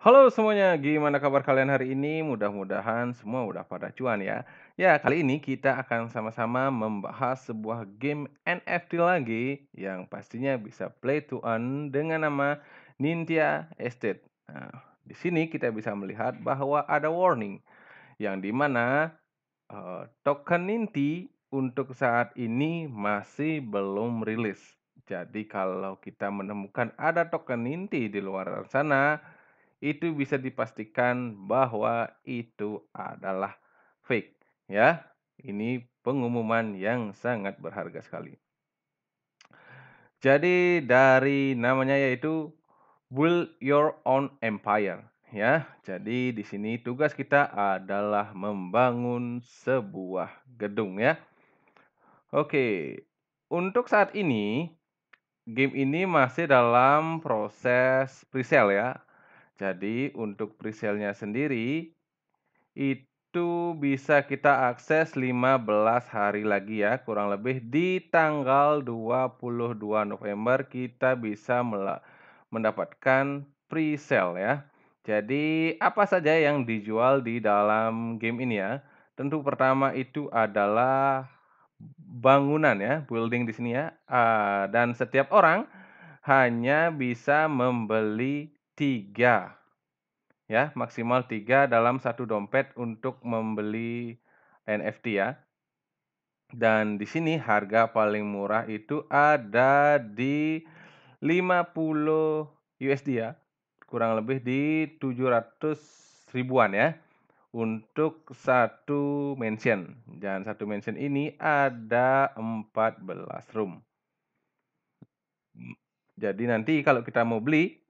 Halo semuanya, gimana kabar kalian hari ini? Mudah-mudahan semua udah pada cuan ya. Ya, kali ini kita akan sama-sama membahas sebuah game NFT lagi yang pastinya bisa play to earn dengan nama Ninja Estate. Nah, di sini kita bisa melihat bahwa ada warning yang dimana token Ninti untuk saat ini masih belum rilis. Jadi kalau kita menemukan ada token Ninti di luar sana, itu bisa dipastikan bahwa itu adalah fake ya. Ini pengumuman yang sangat berharga sekali. Jadi dari namanya yaitu Build Your Own Empire ya. Jadi di sini tugas kita adalah membangun sebuah gedung ya. Oke. Untuk saat ini game ini masih dalam proses presale ya. Jadi untuk presale-nya sendiri itu bisa kita akses 15 hari lagi ya, kurang lebih di tanggal 22 November kita bisa mendapatkan presale ya. Jadi apa saja yang dijual di dalam game ini ya? Tentu pertama itu adalah bangunan ya, building di sini ya, dan setiap orang hanya bisa membeli 3 ya, maksimal 3 dalam satu dompet untuk membeli NFT ya. Dan di sini harga paling murah itu ada di 50 USD ya, kurang lebih di 700 ribuan ya, untuk satu mansion. Dan satu mansion ini ada 14 room. Jadi nanti kalau kita mau beli,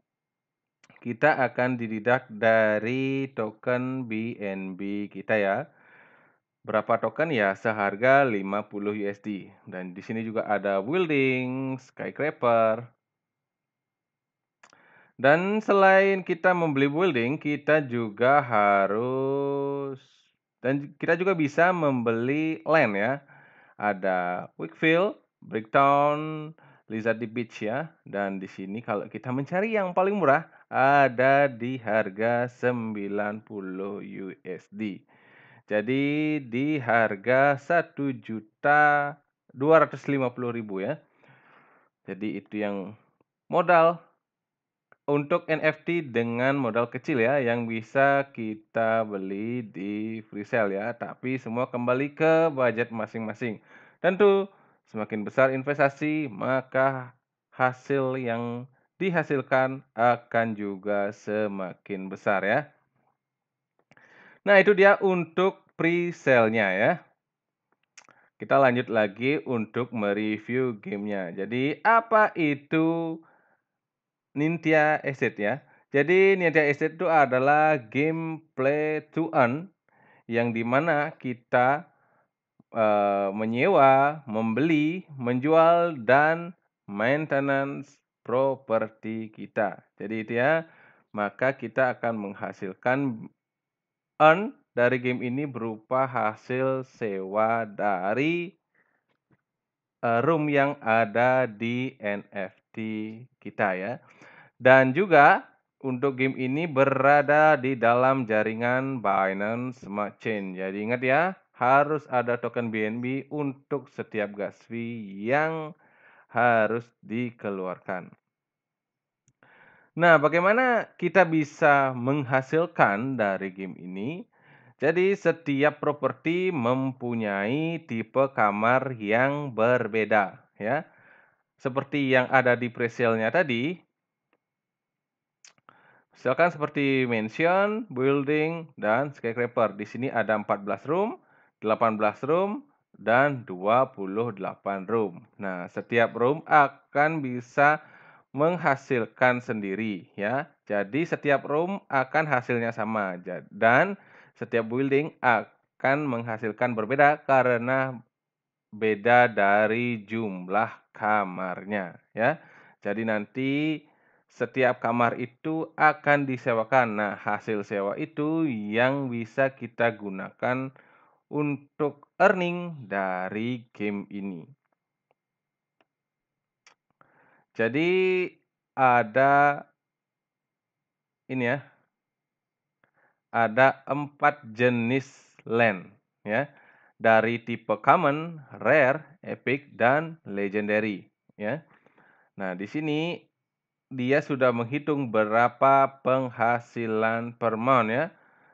kita akan dideduct dari token BNB kita ya. Berapa token ya? Seharga 50 USD. Dan di sini juga ada building, skyscraper. Dan selain kita membeli building, kita juga harus dan kita juga bisa membeli land ya. Ada Wakefield, Bricktown, Lizard Beach ya. Dan di sini kalau kita mencari yang paling murah ada di harga 90 USD. Jadi di harga 1.250.000 ya. Jadi itu yang modal untuk NFT dengan modal kecil ya, yang bisa kita beli di presale ya, tapi semua kembali ke budget masing-masing. Tentu semakin besar investasi, maka hasil yang dihasilkan akan juga semakin besar ya. Nah, itu dia untuk presale-nya ya. Kita lanjut lagi untuk mereview gamenya. Jadi apa itu Ninja Estate ya? Jadi Ninja Estate itu adalah game play to earn yang dimana kita menyewa, membeli, menjual dan maintenance properti kita. Jadi itu ya, maka kita akan menghasilkan earn dari game ini berupa hasil sewa dari room yang ada di NFT kita ya. Dan juga untuk game ini berada di dalam jaringan Binance Smart Chain. Jadi ingat ya, harus ada token BNB untuk setiap gas fee yang harus dikeluarkan. Nah, bagaimana kita bisa menghasilkan dari game ini? Jadi setiap properti mempunyai tipe kamar yang berbeda ya. Seperti yang ada di presale-nya tadi, misalkan seperti mansion, building, dan skyscraper. Di sini ada 14 room, 18 room, dan 28 room. Nah, setiap room akan bisa menghasilkan sendiri ya. Jadi setiap room akan hasilnya sama dan setiap building akan menghasilkan berbeda karena beda dari jumlah kamarnya ya. Jadi nanti setiap kamar itu akan disewakan. Nah, hasil sewa itu yang bisa kita gunakan untuk earning dari game ini. Jadi ada ini ya. ada 4 jenis land ya, dari tipe common, rare, epic, dan legendary ya. Nah, di sini dia sudah menghitung berapa penghasilan per month ya,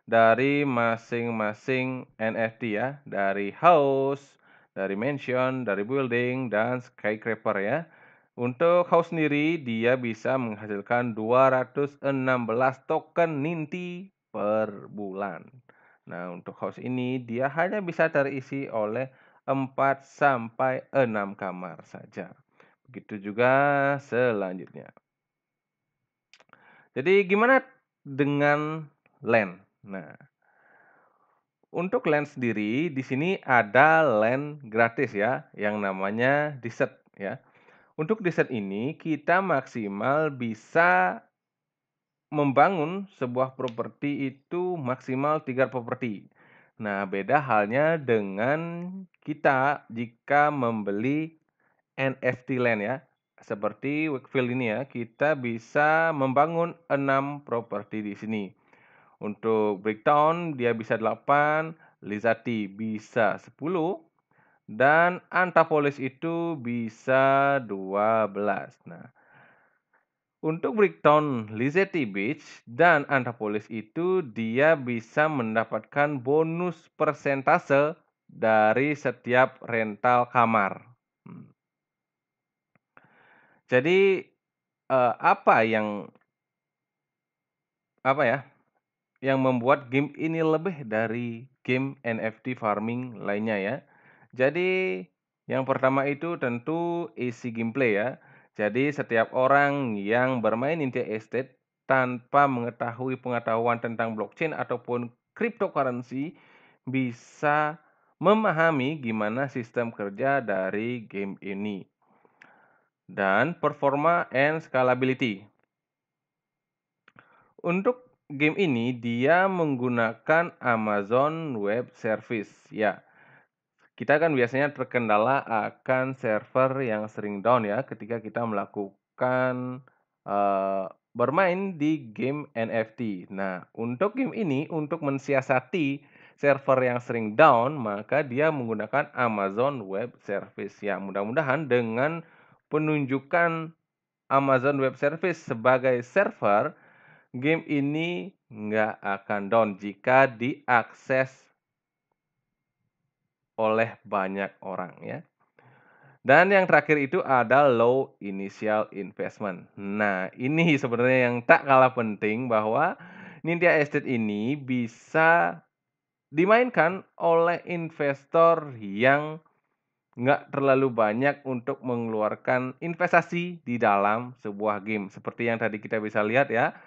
dari masing-masing NFT ya, dari house, dari mansion, dari building, dan skyscraper ya. Untuk house sendiri, dia bisa menghasilkan 216 token Ninty per bulan. Nah, untuk house ini dia hanya bisa terisi oleh 4 sampai 6 kamar saja. Begitu juga selanjutnya. Jadi gimana dengan LAN? Nah, untuk LAN sendiri di sini ada LAN gratis ya, yang namanya Desert ya. Untuk Desert ini kita maksimal bisa membangun sebuah properti itu maksimal 3 properti. Nah, beda halnya dengan kita jika membeli NFT Land ya. Seperti Wakefield ini ya, kita bisa membangun 6 properti di sini. Untuk Bricktown dia bisa 8, Lizati bisa 10, dan Antapolis itu bisa 12. Nah, untuk Bricktown, Lizette Beach, dan Antapolis itu dia bisa mendapatkan bonus persentase dari setiap rental kamar. Hmm. Jadi, apa yang apa ya, yang membuat game ini lebih dari game NFT farming lainnya ya. Jadi, yang pertama itu tentu isi gameplay ya. Jadi setiap orang yang bermain India Estate tanpa mengetahui pengetahuan tentang blockchain ataupun cryptocurrency bisa memahami gimana sistem kerja dari game ini. Dan performa and scalability. Untuk game ini dia menggunakan Amazon Web Service. Ya, kita kan biasanya terkendala akan server yang sering down ya ketika kita melakukan bermain di game NFT. Nah, untuk game ini untuk mensiasati server yang sering down, maka dia menggunakan Amazon Web Service. Ya, mudah-mudahan dengan penunjukan Amazon Web Service sebagai server, game ini nggak akan down jika diakses oleh banyak orang ya. Dan yang terakhir itu ada low initial investment. Nah, ini sebenarnya yang tak kalah penting bahwa Nindya Estate ini bisa dimainkan oleh investor yang nggak terlalu banyak untuk mengeluarkan investasi di dalam sebuah game. Seperti yang tadi kita bisa lihat ya,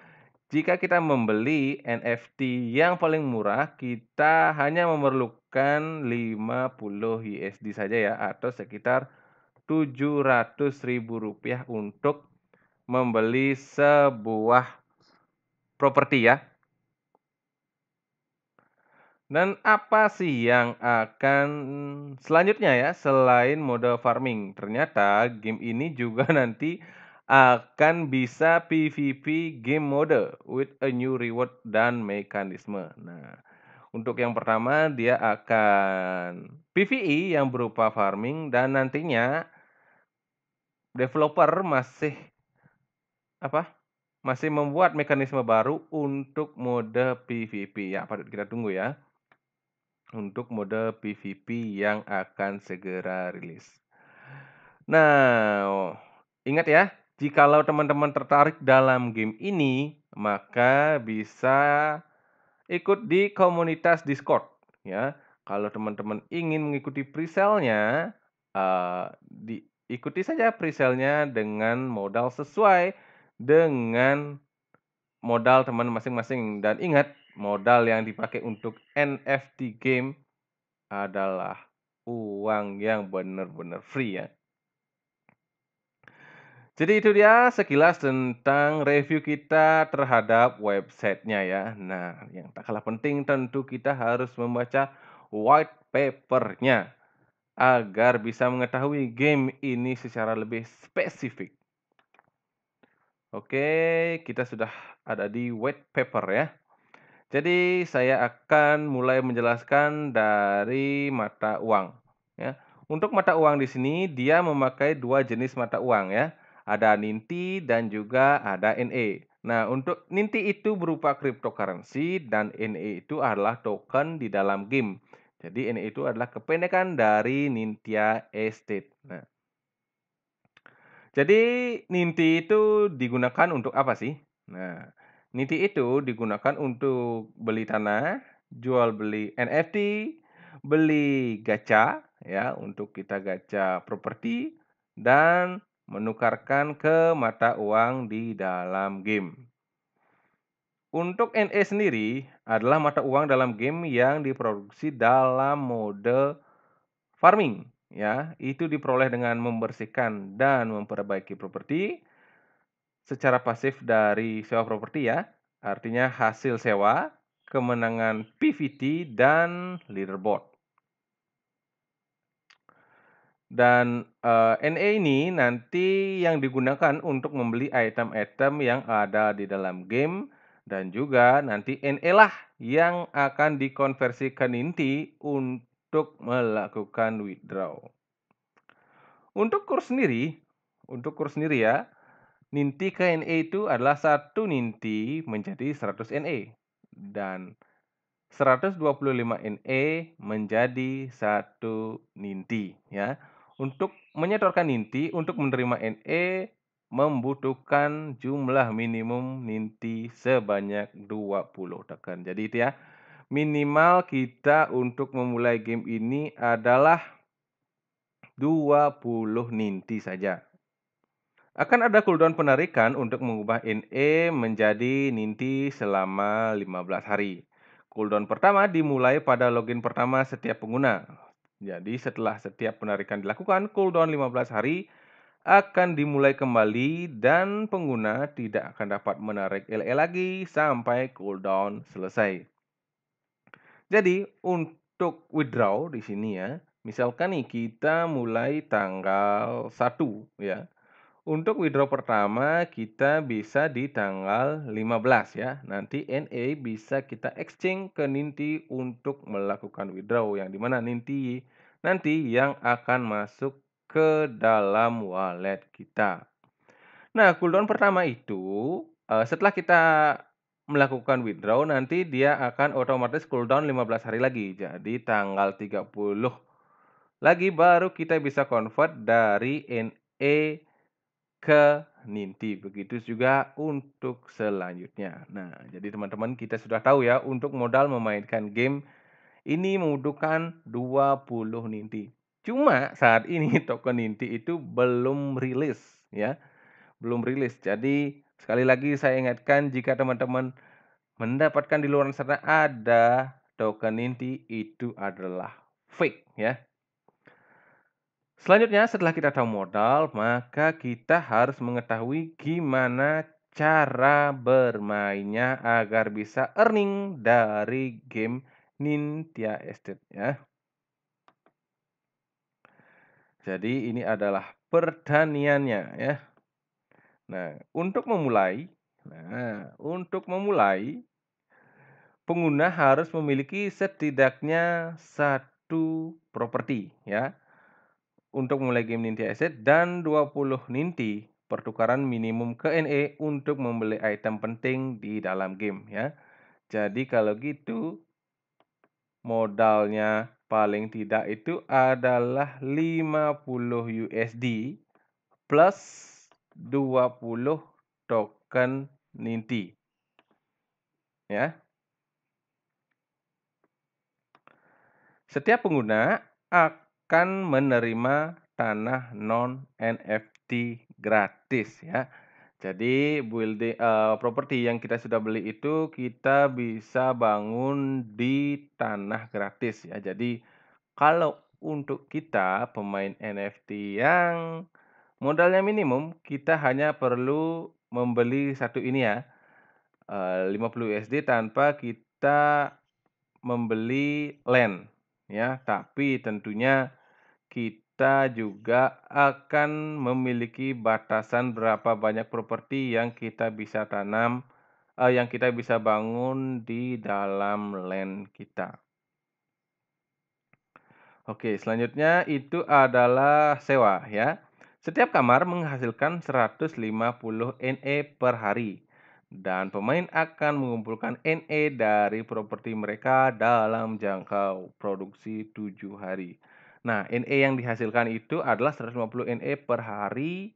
jika kita membeli NFT yang paling murah, kita hanya memerlukan 50 USD saja ya, atau sekitar Rp700.000 untuk membeli sebuah properti ya. Dan apa sih yang akan selanjutnya ya selain mode farming? Ternyata game ini juga nanti akan bisa PVP game mode with a new reward dan mekanisme. Nah, untuk yang pertama dia akan PvE yang berupa farming dan nantinya developer masih apa? Masih membuat mekanisme baru untuk mode PvP ya, patut kita tunggu ya. Untuk mode PvP yang akan segera rilis. Nah, ingat ya, jikalau teman-teman tertarik dalam game ini, maka bisa ikut di komunitas Discord ya. Kalau teman-teman ingin mengikuti presale-nya, ikuti saja presale-nya dengan modal sesuai dengan modal teman masing-masing. Dan ingat, modal yang dipakai untuk NFT game adalah uang yang benar-benar free ya. Jadi itu dia sekilas tentang review kita terhadap websitenya ya. Nah, yang tak kalah penting tentu kita harus membaca white paper-nya agar bisa mengetahui game ini secara lebih spesifik. Oke, kita sudah ada di white paper ya. Jadi saya akan mulai menjelaskan dari mata uang, ya. Untuk mata uang di sini dia memakai 2 jenis mata uang ya, ada Ninti dan juga ada NE. Nah, untuk Ninti itu berupa cryptocurrency dan NE itu adalah token di dalam game. Jadi NE itu adalah kependekan dari Nintya Estate. Nah, jadi Ninti itu digunakan untuk apa sih? Nah, Ninti itu digunakan untuk beli tanah, jual beli NFT, beli gacha ya untuk kita gacha properti dan menukarkan ke mata uang di dalam game. Untuk NE sendiri adalah mata uang dalam game yang diproduksi dalam mode farming ya. Itu diperoleh dengan membersihkan dan memperbaiki properti secara pasif dari sewa properti ya, artinya hasil sewa, kemenangan PVT, dan leaderboard. Dan, NE ini nanti yang digunakan untuk membeli item-item yang ada di dalam game dan juga nanti NE lah yang akan dikonversi ke Ninti untuk melakukan withdraw. Untuk kurs sendiri ya, Ninti ke NE itu adalah 1 Ninti menjadi 100 NE dan 125 NE menjadi 1 Ninti ya. Untuk menyetorkan Ninti untuk menerima NE membutuhkan jumlah minimum Ninti sebanyak 20 token. Jadi itu ya, minimal kita untuk memulai game ini adalah 20 Ninti saja. Akan ada cooldown penarikan untuk mengubah NE menjadi Ninti selama 15 hari. Cooldown pertama dimulai pada login pertama setiap pengguna. Jadi setelah setiap penarikan dilakukan, cooldown 15 hari akan dimulai kembali dan pengguna tidak akan dapat menarik LE lagi sampai cooldown selesai. Jadi untuk withdraw di sini ya, misalkan nih kita mulai tanggal 1 ya. Untuk withdraw pertama kita bisa di tanggal 15 ya. Nanti NE bisa kita exchange ke Ninti untuk melakukan withdraw yang dimana Ninti nanti yang akan masuk ke dalam wallet kita. Nah, cooldown pertama itu setelah kita melakukan withdraw nanti dia akan otomatis cooldown 15 hari lagi. Jadi tanggal 30 lagi baru kita bisa convert dari NE ke Ninti. Begitu juga untuk selanjutnya. Nah, jadi teman-teman kita sudah tahu ya untuk modal memainkan game ini membutuhkan 20 Ninti. Cuma saat ini token Ninti itu belum rilis ya, belum rilis. Jadi sekali lagi saya ingatkan jika teman-teman mendapatkan di luar sana ada token Ninti itu adalah fake ya. Selanjutnya setelah kita tahu modal, maka kita harus mengetahui gimana cara bermainnya agar bisa earning dari game Nintya Estate ya. Jadi ini adalah pertaniannya ya. Untuk memulai, pengguna harus memiliki setidaknya 1 properti ya. Untuk mulai game Nintya Asset dan 20 Ninti pertukaran minimum ke NE untuk membeli item penting di dalam game ya. Jadi kalau gitu modalnya paling tidak itu adalah 50 USD plus 20 token Ninti ya. Setiap pengguna akan menerima tanah non-NFT gratis ya. Jadi properti yang kita sudah beli itu kita bisa bangun di tanah gratis ya. Jadi kalau untuk kita pemain NFT yang modalnya minimum, kita hanya perlu membeli satu ini ya, 50 USD tanpa kita membeli land ya, tapi tentunya kita juga akan memiliki batasan berapa banyak properti yang kita bisa tanam yang kita bisa bangun di dalam LAN kita. Oke, selanjutnya itu adalah sewa ya. Setiap kamar menghasilkan 150 NE per hari dan pemain akan mengumpulkan NE dari properti mereka dalam jangka produksi 7 hari. Nah, NE yang dihasilkan itu adalah 150 NE per hari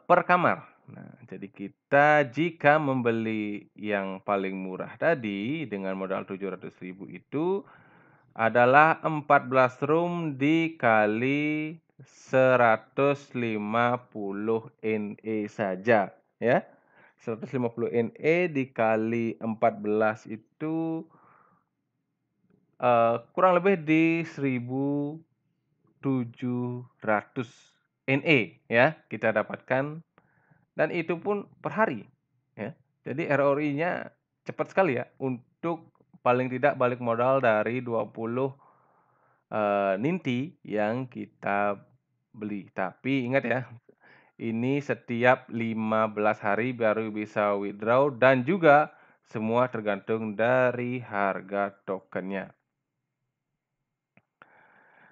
per kamar. Nah, jadi kita jika membeli yang paling murah tadi dengan modal 700.000 itu adalah 14 room dikali 150 NE saja, ya. 150 NE dikali 14 itu, kurang lebih di 1.700 NE ya, kita dapatkan dan itu pun per hari, ya. Jadi ROI-nya cepat sekali ya, untuk paling tidak balik modal dari 20 ninti yang kita beli. Tapi ingat ya, ini setiap 15 hari baru bisa withdraw dan juga semua tergantung dari harga tokennya.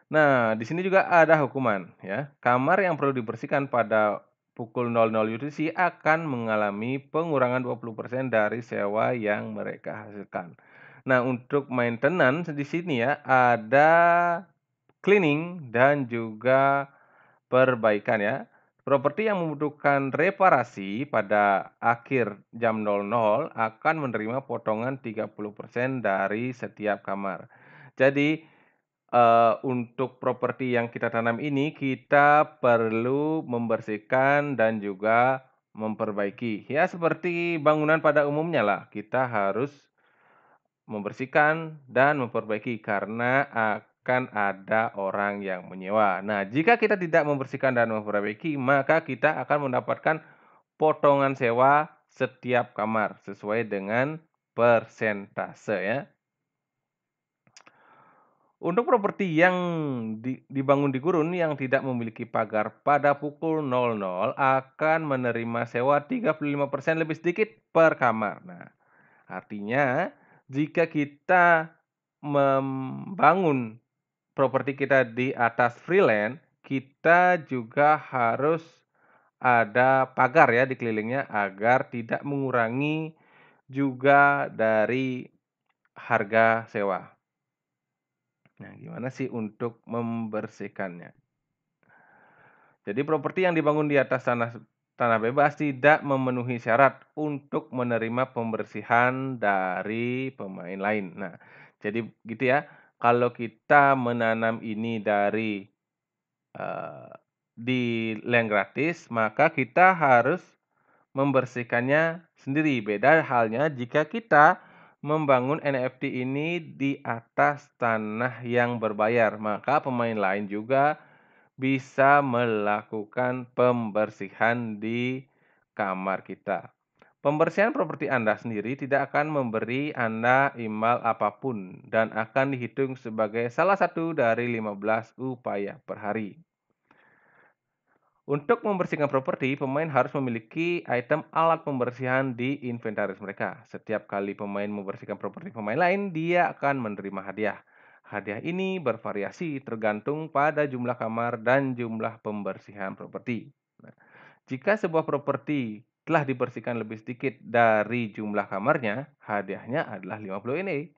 Nah, di sini juga ada hukuman ya. Kamar yang perlu dibersihkan pada pukul 00 UTC akan mengalami pengurangan 20% dari sewa yang mereka hasilkan. Nah, untuk maintenance di sini ya ada cleaning dan juga perbaikan ya. Properti yang membutuhkan reparasi pada akhir jam 00 akan menerima potongan 30% dari setiap kamar. Jadi, untuk properti yang kita tanam ini kita perlu membersihkan dan juga memperbaiki. Ya seperti bangunan pada umumnya lah, kita harus membersihkan dan memperbaiki karena akan ada orang yang menyewa. Nah, jika kita tidak membersihkan dan memperbaiki, maka kita akan mendapatkan potongan sewa setiap kamar sesuai dengan persentase ya. Untuk properti yang dibangun di gurun yang tidak memiliki pagar pada pukul 00 akan menerima sewa 35% lebih sedikit per kamar. Nah, artinya jika kita membangun properti kita di atas freeland, kita juga harus ada pagar ya di kelilingnya agar tidak mengurangi juga dari harga sewa. Nah, gimana sih untuk membersihkannya? Jadi properti yang dibangun di atas tanah tanah bebas tidak memenuhi syarat untuk menerima pembersihan dari pemain lain. Nah, jadi gitu ya. Kalau kita menanam ini dari eee, di land gratis, maka kita harus membersihkannya sendiri. Beda halnya jika kita membangun NFT ini di atas tanah yang berbayar, maka pemain lain juga bisa melakukan pembersihan di kamar kita. Pembersihan properti Anda sendiri tidak akan memberi Anda imbal apapun dan akan dihitung sebagai salah satu dari 15 upaya per hari. Untuk membersihkan properti, pemain harus memiliki item alat pembersihan di inventaris mereka. Setiap kali pemain membersihkan properti pemain lain, dia akan menerima hadiah. Hadiah ini bervariasi tergantung pada jumlah kamar dan jumlah pembersihan properti. Nah, jika sebuah properti telah dibersihkan lebih sedikit dari jumlah kamarnya, hadiahnya adalah 50 NE.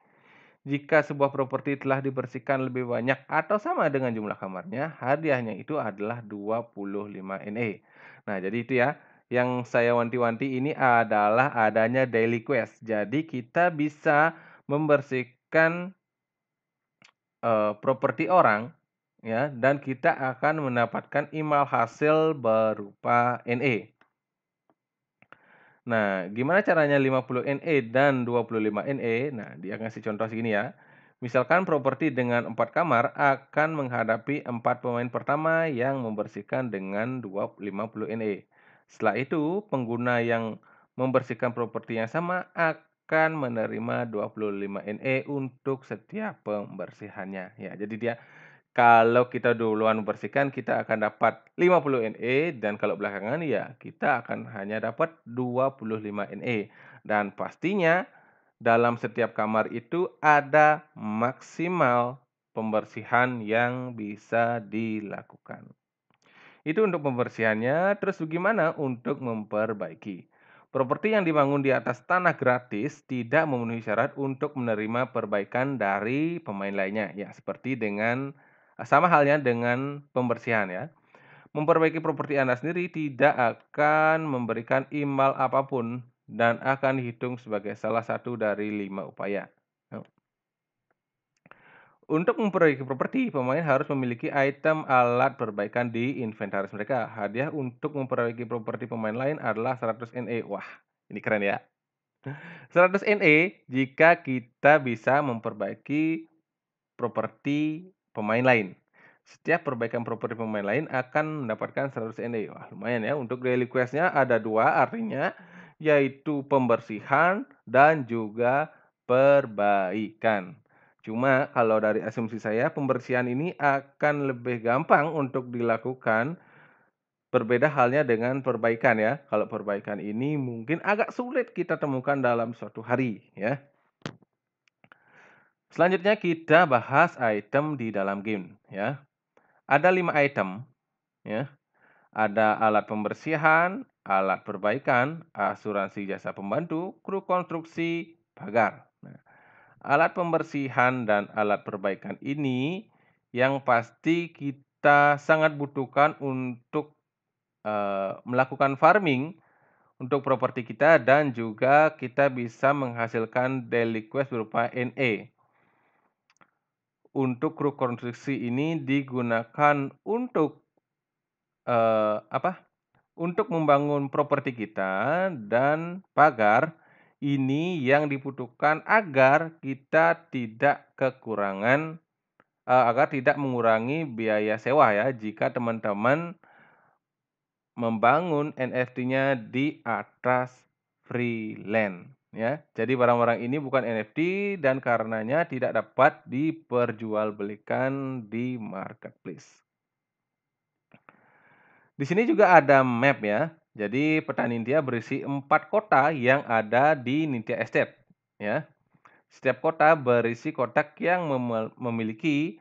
Jika sebuah properti telah dibersihkan lebih banyak atau sama dengan jumlah kamarnya, hadiahnya itu adalah 25 NE. Nah, jadi itu ya, yang saya wanti-wanti ini adalah adanya daily quest. Jadi kita bisa membersihkan properti orang ya dan kita akan mendapatkan imbal hasil berupa NE. Nah, gimana caranya 50 NE dan 25 NE? Nah, dia ngasih contoh segini ya. Misalkan properti dengan 4 kamar akan menghadapi 4 pemain pertama yang membersihkan dengan 50 NE. Setelah itu, pengguna yang membersihkan properti yang sama akan menerima 25 NE untuk setiap pembersihannya. Ya, jadi dia Kalau kita duluan membersihkan, kita akan dapat 50 NE dan kalau belakangan ya kita akan hanya dapat 25 NE. Dan pastinya dalam setiap kamar itu ada maksimal pembersihan yang bisa dilakukan. Itu untuk pembersihannya, terus bagaimana untuk memperbaiki? Properti yang dibangun di atas tanah gratis tidak memenuhi syarat untuk menerima perbaikan dari pemain lainnya. Ya, seperti dengan sama halnya dengan pembersihan ya. Memperbaiki properti Anda sendiri tidak akan memberikan imbal apapun dan akan dihitung sebagai salah satu dari 5 upaya. Untuk memperbaiki properti, pemain harus memiliki item alat perbaikan di inventaris mereka. Hadiah untuk memperbaiki properti pemain lain adalah 100 NE. Wah, ini keren ya. 100 NE jika kita bisa memperbaiki properti pemain lain. Setiap perbaikan properti pemain lain akan mendapatkan 100 NE. Wah, lumayan ya. Untuk daily quest-nya ada dua artinya, yaitu pembersihan dan juga perbaikan. Cuma kalau dari asumsi saya, pembersihan ini akan lebih gampang untuk dilakukan. Berbeda halnya dengan perbaikan ya. Kalau perbaikan ini mungkin agak sulit kita temukan dalam suatu hari ya. Selanjutnya kita bahas item di dalam game ya. Ada 5 item ya. Ada alat pembersihan, alat perbaikan, asuransi jasa pembantu, kru konstruksi, pagar. Nah, alat pembersihan dan alat perbaikan ini yang pasti kita sangat butuhkan untuk melakukan farming untuk properti kita dan juga kita bisa menghasilkan daily quest berupa NE. Untuk kru konstruksi ini digunakan untuk untuk membangun properti kita dan pagar ini yang dibutuhkan agar kita tidak kekurangan agar tidak mengurangi biaya sewa ya jika teman-teman membangun NFT-nya di atas freelance ya. Jadi barang-barang ini bukan NFT dan karenanya tidak dapat diperjualbelikan di marketplace. Di sini juga ada map ya. Jadi peta Nindya berisi 4 kota yang ada di Nindya Estate ya. Setiap kota berisi kotak yang memiliki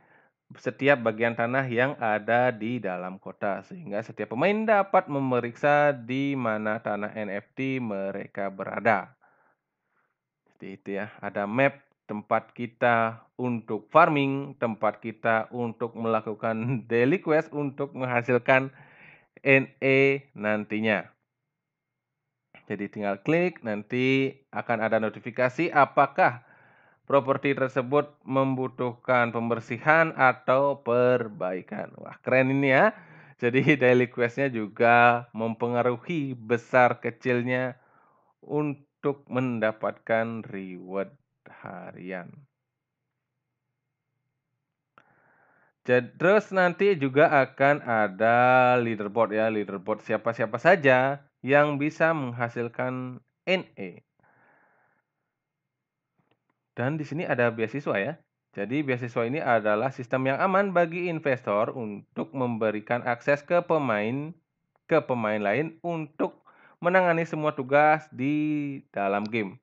setiap bagian tanah yang ada di dalam kota sehingga setiap pemain dapat memeriksa di mana tanah NFT mereka berada. Seperti itu ya. Ada map tempat kita untuk farming, tempat kita untuk melakukan daily quest untuk menghasilkan NE nantinya. Jadi tinggal klik, nanti akan ada notifikasi apakah properti tersebut membutuhkan pembersihan atau perbaikan. Wah, keren ini ya. Jadi daily quest-nya juga mempengaruhi besar kecilnya untuk mendapatkan reward harian. Terus nanti juga akan ada leaderboard ya, leaderboard siapa-siapa saja yang bisa menghasilkan NE. Dan di sini ada beasiswa ya. Jadi beasiswa ini adalah sistem yang aman bagi investor untuk memberikan akses ke pemain lain untuk menangani semua tugas di dalam game.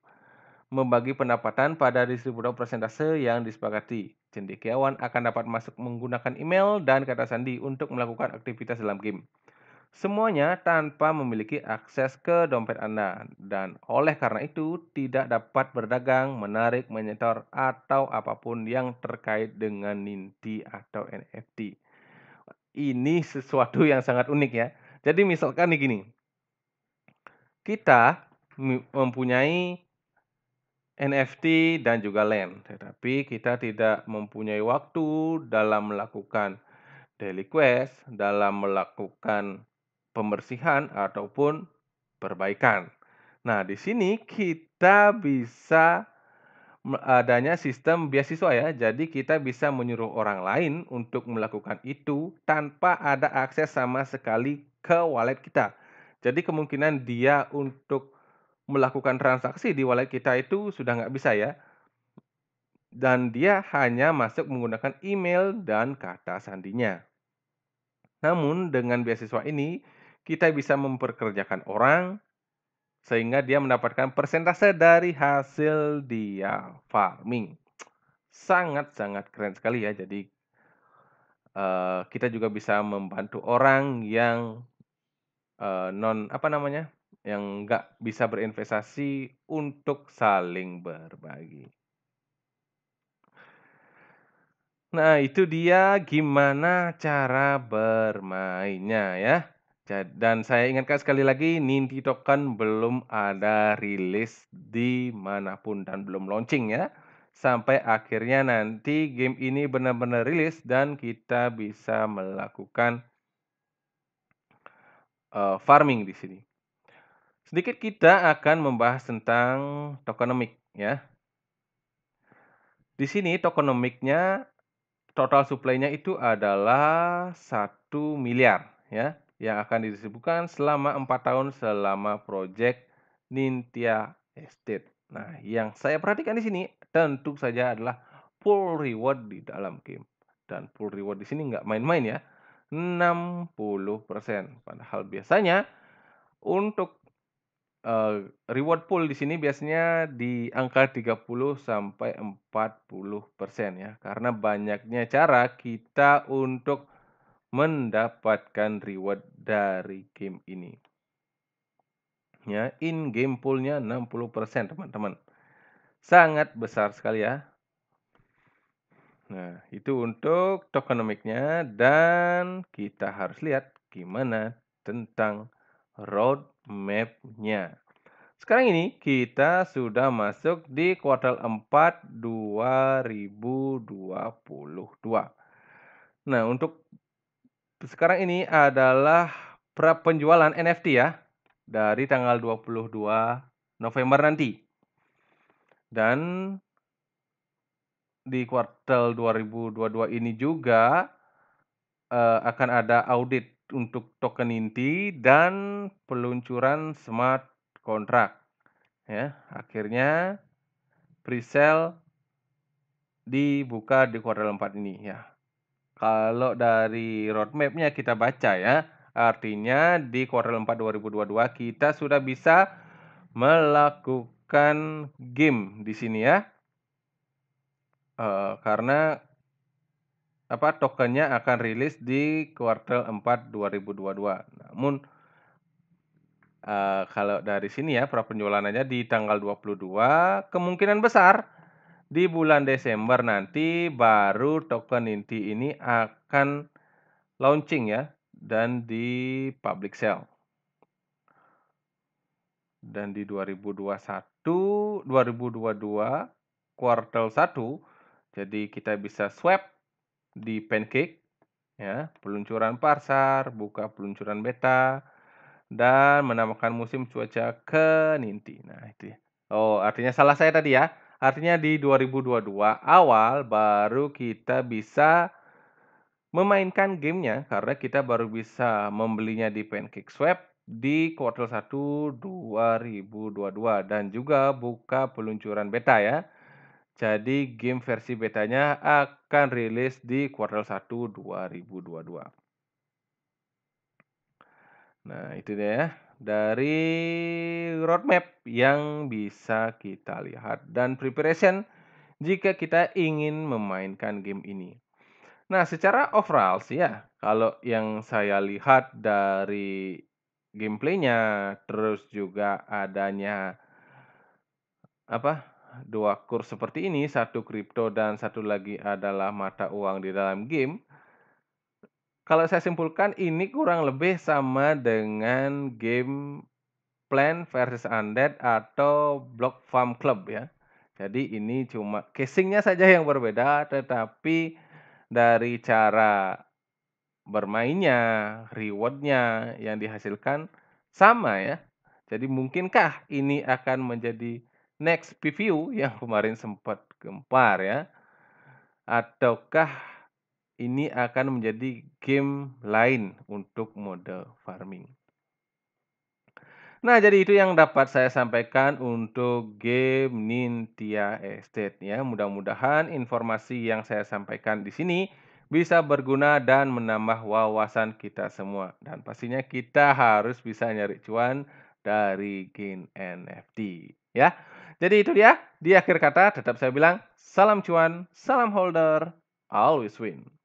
Membagi pendapatan pada distributor persentase yang disepakati. Cendekiawan akan dapat masuk menggunakan email dan kata sandi untuk melakukan aktivitas dalam game. Semuanya tanpa memiliki akses ke dompet Anda dan oleh karena itu tidak dapat berdagang, menarik, menyetor atau apapun yang terkait dengan Ninti atau NFT. Ini sesuatu yang sangat unik ya. Jadi misalkan nih gini, kita mempunyai NFT dan juga LAN, tetapi kita tidak mempunyai waktu dalam melakukan daily quest, dalam melakukan pembersihan ataupun perbaikan. Nah, di sini kita bisa adanya sistem beasiswa ya. Jadi kita bisa menyuruh orang lain untuk melakukan itu tanpa ada akses sama sekali ke wallet kita. Jadi kemungkinan dia untuk melakukan transaksi di wallet kita itu sudah nggak bisa ya. dan dia hanya masuk menggunakan email dan kata sandinya. Namun dengan beasiswa ini, kita bisa memperkerjakan orang sehingga dia mendapatkan persentase dari hasil dia farming. Sangat-sangat keren sekali ya. Jadi, kita juga bisa membantu orang yang, apa namanya, yang nggak bisa berinvestasi untuk saling berbagi. Nah, itu dia gimana cara bermainnya ya. Dan saya ingatkan sekali lagi, Ninty Token belum ada rilis di manapun dan belum launching ya. Sampai akhirnya nanti game ini benar-benar rilis dan kita bisa melakukan farming di sini. Sedikit kita akan membahas tentang tokenomic ya. Di sini tokenomic-nya total supply-nya itu adalah 1 miliar ya, yang akan didistribusikan selama 4 tahun selama project Nintya Estate. Nah, yang saya perhatikan di sini tentu saja adalah full reward di dalam game. Dan full reward di sini nggak main-main ya, 60%. Padahal biasanya untuk reward pool di sini biasanya di angka 30 sampai 40% ya, karena banyaknya cara kita untuk mendapatkan reward dari game ini. Ya, in game pool-nya 60% teman-teman. Sangat besar sekali ya. Nah, itu untuk tokenomic-nya dan kita harus lihat gimana tentang roadmap-nya. Sekarang ini kita sudah masuk di kuartal 4 2022. Nah, untuk sekarang ini adalah penjualan NFT ya, dari tanggal 22 November nanti. Dan di kuartal 2022 ini juga akan ada audit untuk token inti dan peluncuran smart contract ya. Akhirnya presale dibuka di kuartal 4 ini ya. Kalau dari roadmap-nya kita baca ya, artinya di kuartal 4 2022 kita sudah bisa melakukan game di sini ya. Karena apa, tokennya akan rilis di kuartal 4 2022. Namun kalau dari sini ya, prapenjualannya di tanggal 22, kemungkinan besar di bulan Desember nanti baru token inti ini akan launching ya, dan di public sale. Dan di 2022 kuartal 1, jadi kita bisa swap di Pancake ya, peluncuran pasar, buka peluncuran beta, dan menambahkan musim cuaca ke Ninty. Nah, itu ya. Oh, artinya salah saya tadi ya. Artinya di 2022 awal baru kita bisa memainkan gamenya karena kita baru bisa membelinya di Pancake Swap di kuartal 1 2022 dan juga buka peluncuran beta ya. Jadi game versi betanya akan rilis di kuartal 1 2022. Nah, itu dia ya, dari roadmap yang bisa kita lihat dan preparation jika kita ingin memainkan game ini. Nah, secara overall sih ya, kalau yang saya lihat dari gameplaynya, terus juga adanya apa, 2 kurs seperti ini, satu kripto dan satu lagi adalah mata uang di dalam game. Kalau saya simpulkan ini kurang lebih sama dengan game Plant vs Undead atau Block Farm Club ya. Jadi ini cuma casing-nya saja yang berbeda, tetapi dari cara bermainnya, reward-nya yang dihasilkan sama ya. Jadi mungkinkah ini akan menjadi next PVU yang kemarin sempat gempar ya? Ataukah ini akan menjadi game lain untuk mode farming? Nah, jadi itu yang dapat saya sampaikan untuk game Nintya Estate ya. Mudah-mudahan informasi yang saya sampaikan di sini bisa berguna dan menambah wawasan kita semua. Dan pastinya kita harus bisa nyari cuan dari game NFT ya. Jadi itu dia, di akhir kata tetap saya bilang salam cuan, salam holder, always win.